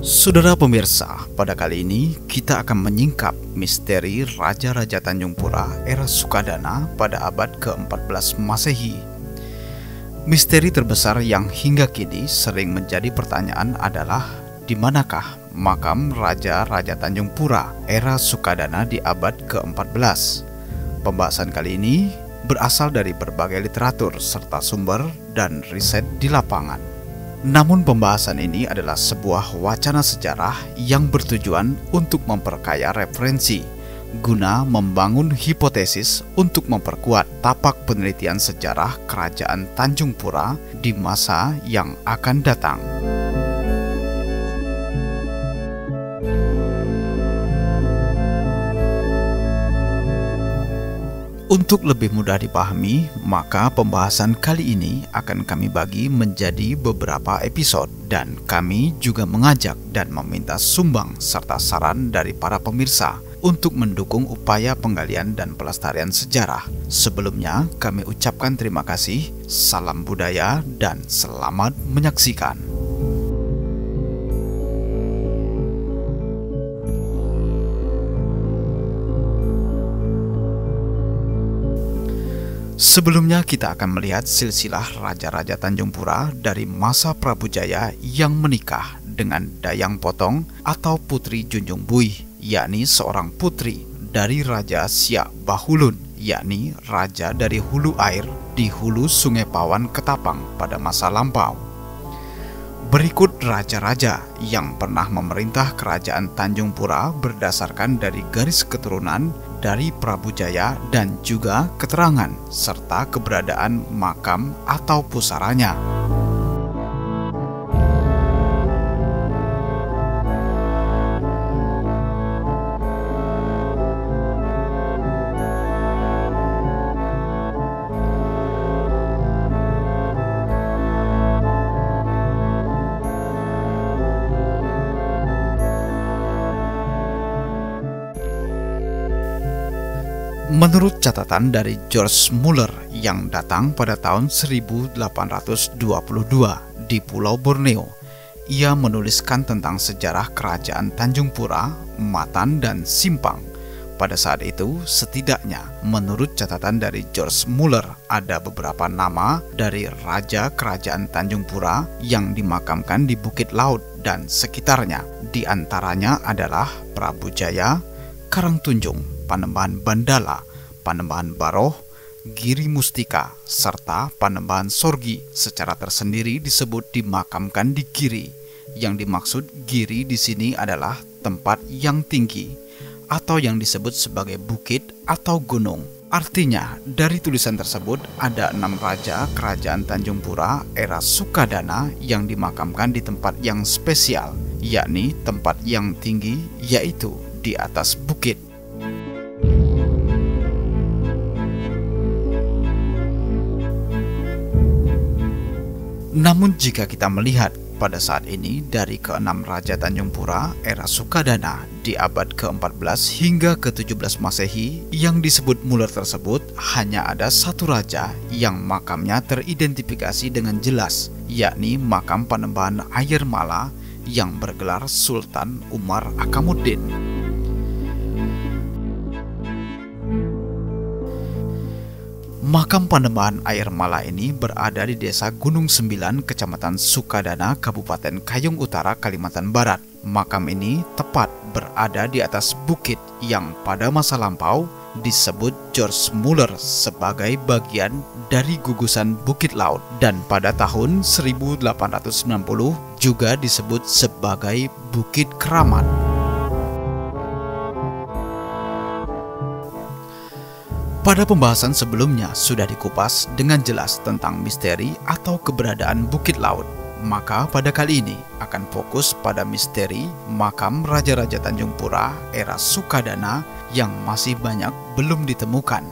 Saudara pemirsa, pada kali ini kita akan menyingkap misteri Raja-Raja Tanjung Pura era Sukadana pada abad ke-14 Masehi. Misteri terbesar yang hingga kini sering menjadi pertanyaan adalah di manakah makam Raja-Raja Tanjung Pura era Sukadana di abad ke-14. Pembahasan kali ini berasal dari berbagai literatur serta sumber dan riset di lapangan. Namun pembahasan ini adalah sebuah wacana sejarah yang bertujuan untuk memperkaya referensi, guna membangun hipotesis untuk memperkuat tapak penelitian sejarah Kerajaan Tanjung Pura di masa yang akan datang. Untuk lebih mudah dipahami, maka pembahasan kali ini akan kami bagi menjadi beberapa episode dan kami juga mengajak dan meminta sumbang serta saran dari para pemirsa untuk mendukung upaya penggalian dan pelestarian sejarah. Sebelumnya, kami ucapkan terima kasih, salam budaya, dan selamat menyaksikan. Sebelumnya kita akan melihat silsilah Raja-Raja Tanjung Pura dari masa Prabu Jaya yang menikah dengan Dayang Potong atau Putri Junjung Buih, yakni seorang putri dari Raja Siak Bahulun, yakni raja dari hulu air di hulu Sungai Pawan Ketapang pada masa lampau. Berikut raja-raja yang pernah memerintah Kerajaan Tanjung Pura berdasarkan dari garis keturunan dari Prabu Jaya dan juga keterangan serta keberadaan makam atau pusaranya. Menurut catatan dari George Muller yang datang pada tahun 1822 di Pulau Borneo, ia menuliskan tentang sejarah Kerajaan Tanjung Pura, Matan, dan Simpang. Pada saat itu, setidaknya menurut catatan dari George Muller, ada beberapa nama dari Raja Kerajaan Tanjung Pura yang dimakamkan di Bukit Laut dan sekitarnya. Di antaranya adalah Prabu Jaya, Karangtunjung, Panembahan Bandala, Panembahan Baroh, Giri Mustika, serta Panembahan Sorgi secara tersendiri disebut dimakamkan di Giri. Yang dimaksud Giri di sini adalah tempat yang tinggi atau yang disebut sebagai bukit atau gunung. Artinya, dari tulisan tersebut ada 6 raja Kerajaan Tanjung Pura era Sukadana yang dimakamkan di tempat yang spesial, yakni tempat yang tinggi, yaitu di atas bukit. Namun jika kita melihat pada saat ini dari ke-6 Raja Tanjung Pura era Sukadana di abad ke-14 hingga ke-17 Masehi yang disebut Muller tersebut, hanya ada satu raja yang makamnya teridentifikasi dengan jelas, yakni makam Panembahan Ayer Mala yang bergelar Sultan Umar Akamuddin. Makam Panembahan Ayer Mala ini berada di Desa Gunung Sembilan, Kecamatan Sukadana, Kabupaten Kayong Utara, Kalimantan Barat. Makam ini tepat berada di atas bukit yang pada masa lampau disebut George Muller sebagai bagian dari gugusan Bukit Laut dan pada tahun 1890 juga disebut sebagai Bukit Keramat. Pada pembahasan sebelumnya sudah dikupas dengan jelas tentang misteri atau keberadaan Bukit Laut. Maka pada kali ini akan fokus pada misteri makam Raja-Raja Tanjung Pura era Sukadana yang masih banyak belum ditemukan.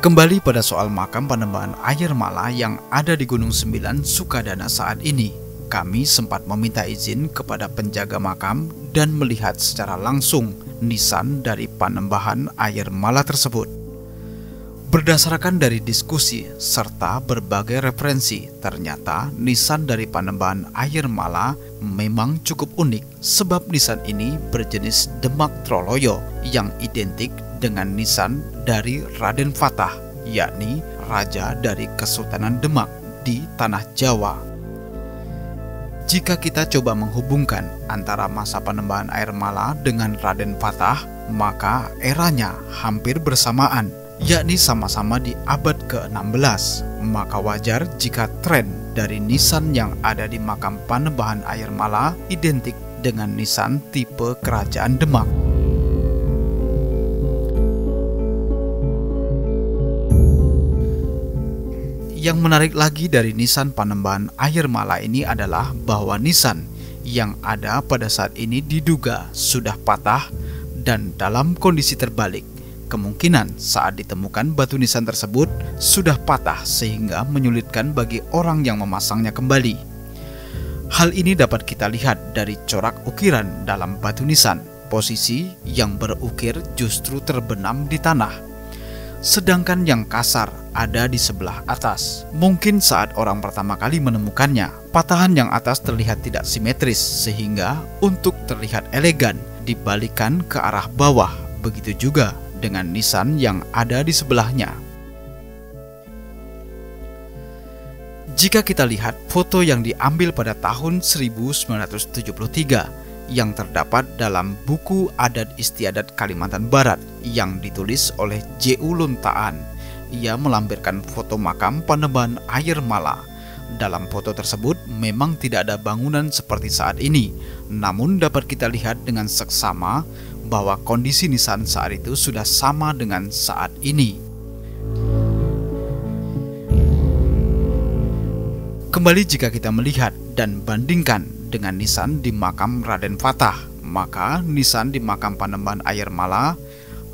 Kembali pada soal makam Panembahan Ayer Mala yang ada di Gunung Sembilan, Sukadana saat ini. Kami sempat meminta izin kepada penjaga makam dan melihat secara langsung nisan dari Panembahan Ayer Mala tersebut. Berdasarkan dari diskusi serta berbagai referensi, ternyata nisan dari Panembahan Ayer Mala memang cukup unik sebab nisan ini berjenis Demak Troloyo yang identik dengan nisan dari Raden Fatah, yakni raja dari Kesultanan Demak di tanah Jawa. Jika kita coba menghubungkan antara masa Panembahan Ayer Mala dengan Raden Fatah, maka eranya hampir bersamaan, yakni sama-sama di abad ke-16. Maka wajar jika tren dari nisan yang ada di makam Panembahan Ayer Mala identik dengan nisan tipe Kerajaan Demak. Yang menarik lagi dari nisan Panembahan Ayer Mala ini adalah bahwa nisan yang ada pada saat ini diduga sudah patah dan dalam kondisi terbalik. Kemungkinan saat ditemukan batu nisan tersebut sudah patah sehingga menyulitkan bagi orang yang memasangnya kembali. Hal ini dapat kita lihat dari corak ukiran dalam batu nisan. Posisi yang berukir justru terbenam di tanah, sedangkan yang kasar ada di sebelah atas. Mungkin saat orang pertama kali menemukannya, patahan yang atas terlihat tidak simetris sehingga untuk terlihat elegan dibalikan ke arah bawah. Begitu juga dengan nisan yang ada di sebelahnya. Jika kita lihat foto yang diambil pada tahun 1973 yang terdapat dalam buku Adat Istiadat Kalimantan Barat yang ditulis oleh J.U. Luntaan, ia melampirkan foto makam Panembahan Ayer Mala. Dalam foto tersebut memang tidak ada bangunan seperti saat ini, namun dapat kita lihat dengan seksama bahwa kondisi nisan saat itu sudah sama dengan saat ini. Kembali jika kita melihat dan bandingkan dengan nisan di makam Raden Fatah, maka nisan di makam Panembahan Ayer Mala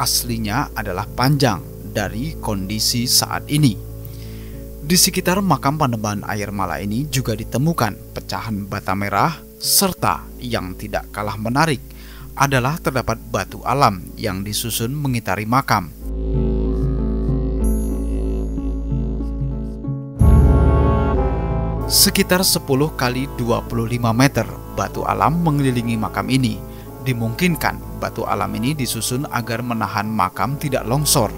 aslinya adalah panjang dari kondisi saat ini. Di sekitar makam Panembahan Ayer Mala ini juga ditemukan pecahan bata merah, serta yang tidak kalah menarik adalah terdapat batu alam yang disusun mengitari makam. Sekitar 10 kali 25 meter batu alam mengelilingi makam ini. Dimungkinkan batu alam ini disusun agar menahan makam tidak longsor.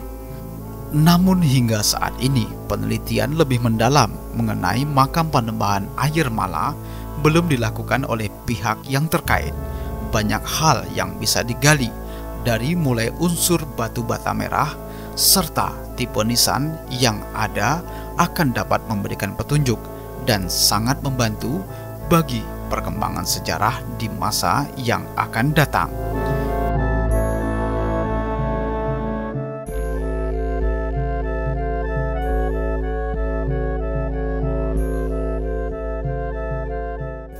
Namun hingga saat ini penelitian lebih mendalam mengenai makam Panembahan Ayer Mala belum dilakukan oleh pihak yang terkait. Banyak hal yang bisa digali, dari mulai unsur batu bata merah serta tipe nisan yang ada akan dapat memberikan petunjuk dan sangat membantu bagi perkembangan sejarah di masa yang akan datang.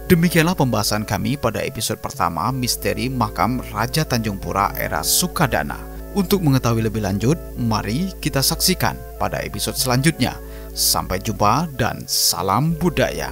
Demikianlah pembahasan kami pada episode pertama Misteri Makam Raja Tanjung Pura era Sukadana. Untuk mengetahui lebih lanjut, mari kita saksikan pada episode selanjutnya. Sampai jumpa dan salam budaya.